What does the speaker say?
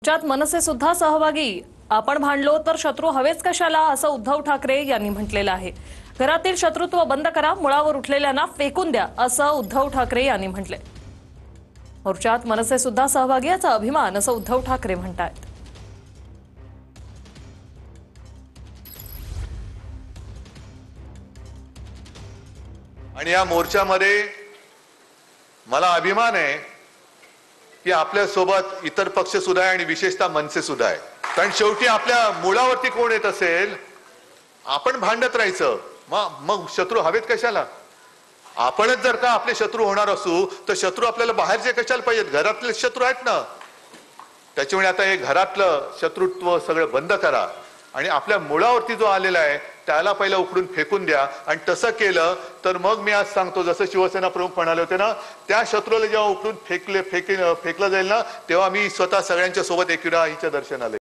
त्यात मनसे सुद्धा सहभागी। आपण भांडलो तर शत्रू हवेच कशाला असं उद्धव ठाकरे यांनी म्हटलेलं आहे। घरातील शत्रुत्व बंद करा, मुळावर उठलेल्यांना फेकून द्या असं उद्धव ठाकरे यांनी म्हटले। मोर्चात मनसे सुद्धा सहभागी, याचा अभिमान असं उद्धव ठाकरे म्हणतात। आणि या मोर्चामध्ये मला अभिमान आहे की आपल्या सोबत इतर पक्ष सुद्धा आहे आणि विशेषतः मनसे सुद्धा आहे। कारण शेवटी आपल्या मुळावरती कोण येत असेल, आपण भांडत राहायचं, मग शत्रू हवेत कशाला? आपणच जर का आपले शत्रू होणार असू तर शत्रू आपल्याला बाहेरचे कशाला पाहिजेत? घरातले शत्रू आहेत ना। त्याच्यामुळे आता हे घरातलं शत्रुत्व सगळं बंद करा आणि आपल्या मुळावरती जो आलेला आहे त्याला पहिला उकडून फेकून द्या। आणि तसं केलं तर मग मी आज सांगतो, जसं शिवसेना प्रमुख म्हणाले होते ना, त्या शत्रूला जेव्हा उकडून फेकलं जाईल ना, तेव्हा मी स्वतः सगळ्यांच्या सोबत एकीकडे आईच्या दर्शनाला